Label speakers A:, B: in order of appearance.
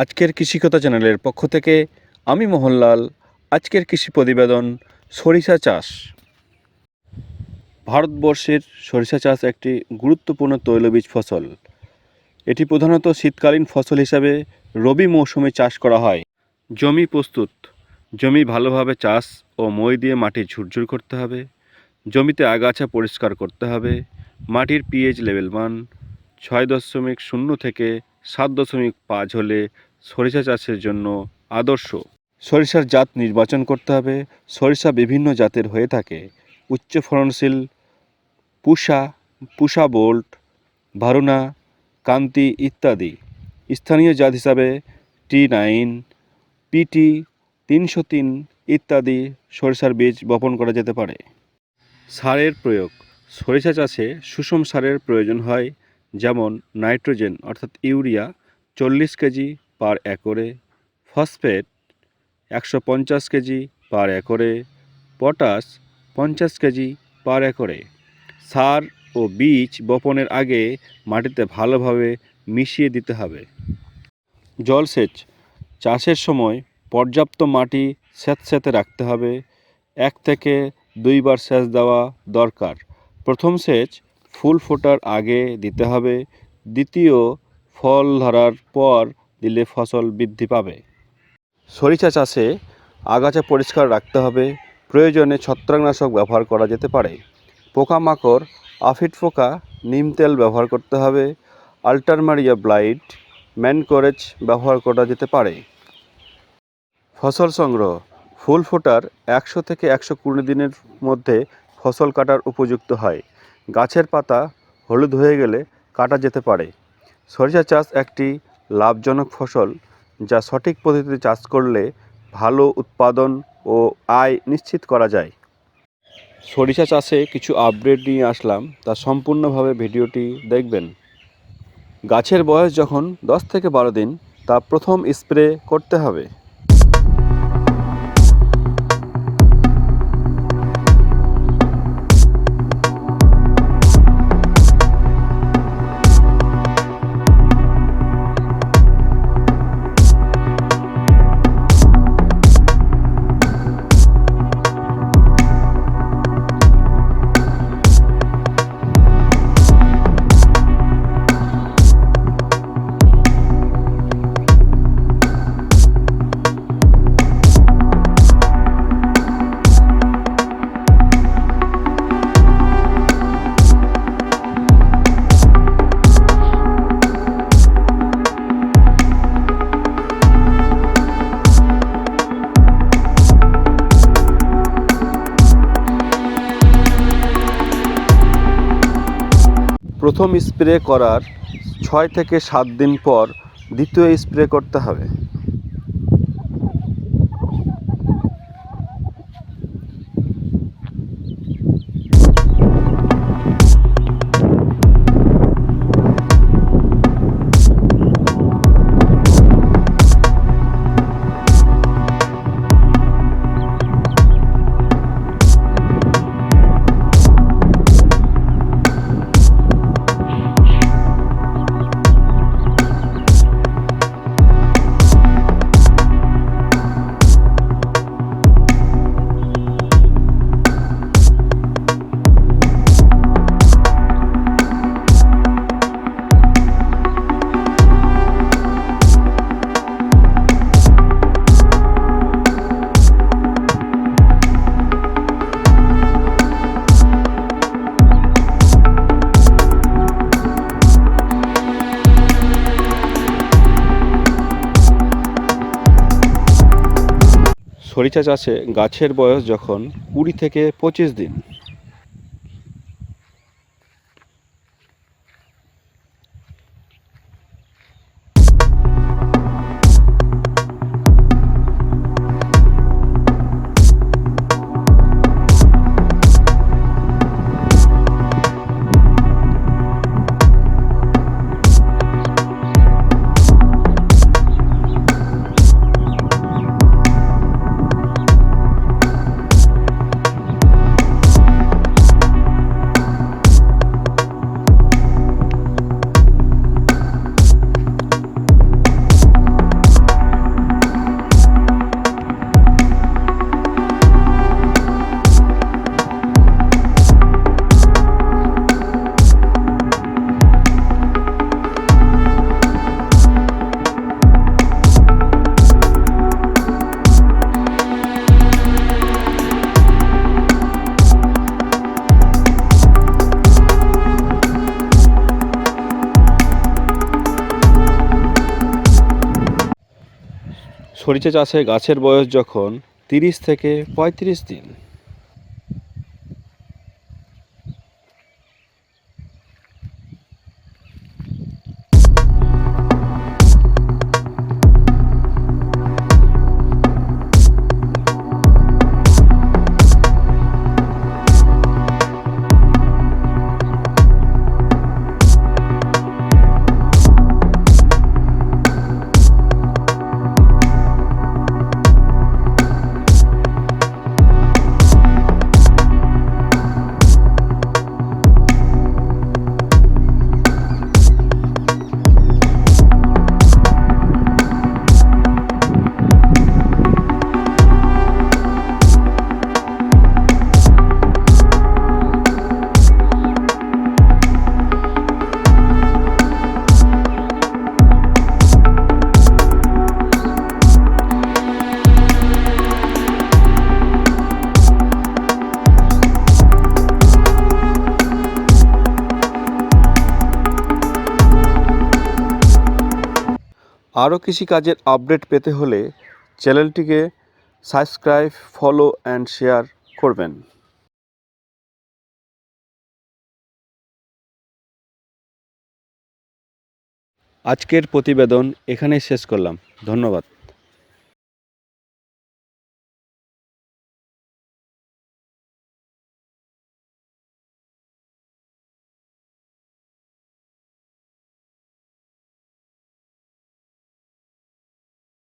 A: আজকের কৃষিকথা চ্যানেলের পক্ষ থেকে আমি মোহনলাল। আজকের কৃষি প্রতিবেদন সরিষা চাষ। ভারতবর্ষের সরিষা চাষ একটি গুরুত্বপূর্ণ তৈলবীজ ফসল। এটি প্রধানত শীতকালীন ফসল হিসাবে রবি মৌসুমে চাষ করা হয়। জমি প্রস্তুত। জমি ভালোভাবে চাষ ও মই দিয়ে মাটি ঝুরঝুর করতে হবে। জমিতে আগাছা পরিষ্কার করতে হবে। মাটির পিএইচ লেভেল মান 6.0 থেকে 7.5 হলে সরিষা চাষের জন্য আদর্শ। সরিষার জাত নির্বাচন করতে হবে। সরিষা বিভিন্ন জাতের হয়ে থাকে। উচ্চ ফলনশীল পুষা বোল্ট, ভারুনা, কান্তি ইত্যাদি। স্থানীয় জাত হিসাবে T9, PT 303 ইত্যাদি সরিষার বীজ বপন করা যেতে পারে। সারের প্রয়োগ। সরিষা চাষে সুষম সারের প্রয়োজন হয়, যেমন নাইট্রোজেন অর্থাৎ ইউরিয়া 40 কেজি পার একরে, ফসফেট 150 কেজি পার একরে, পটাশ 50 কেজি পার একরে। সার ও বীজ বপনের আগে মাটিতে ভালোভাবে মিশিয়ে দিতে হবে। জলসেচ। চাষের সময় পর্যাপ্ত মাটি স্যাঁতসেঁতে রাখতে হবে। 1 থেকে 2 বার সেচ দেওয়া দরকার। প্রথম সেচ ফুল ফোটার আগে দিতে হবে। দ্বিতীয় ফল ধরার পর দিলে ফসল বৃদ্ধি পাবে। সরিষা চাষে আগাছা পরিষ্কার রাখতে হবে। প্রয়োজনে ছত্রাকনাশক ব্যবহার করা যেতে পারে। পোকামাকড়, আফিড পোকা, নিম তেল ব্যবহার করতে হবে। আল্টারমারিয়া ব্লাইট, ম্যানকোরেজ ব্যবহার করা যেতে পারে। ফসল সংগ্রহ। ফুল ফোটার 100 থেকে 120 দিনের মধ্যে ফসল কাটার উপযুক্ত হয়। গাছের পাতা হলুদ হয়ে গেলে কাটা যেতে পারে। সরিষা চাষ একটি লাভজনক ফসল, যা সঠিক পদ্ধতিতে চাষ করলে ভালো উৎপাদন ও আয় নিশ্চিত করা যায়। সরিষা চাষে কিছু আপডেট নিয়ে আসলাম, তা সম্পূর্ণভাবে ভিডিওটি দেখবেন। গাছের বয়স যখন 10 থেকে 12 দিন, তা প্রথম স্প্রে করতে হবে। প্রথম স্প্রে করার 6 থেকে 7 দিন পর দ্বিতীয় স্প্রে করতে হবে। সরিষা চাষে গাছের বয়স যখন 20 থেকে 25 দিন। সরিষা চাষে গাছের বয়স যখন 30 থেকে 35 দিন। আরও কৃষিকাজের আপডেট পেতে হলে চ্যানেলটিকে সাবস্ক্রাইব, ফলো অ্যান্ড শেয়ার করবেন। আজকের প্রতিবেদন এখানেই শেষ করলাম। ধন্যবাদ।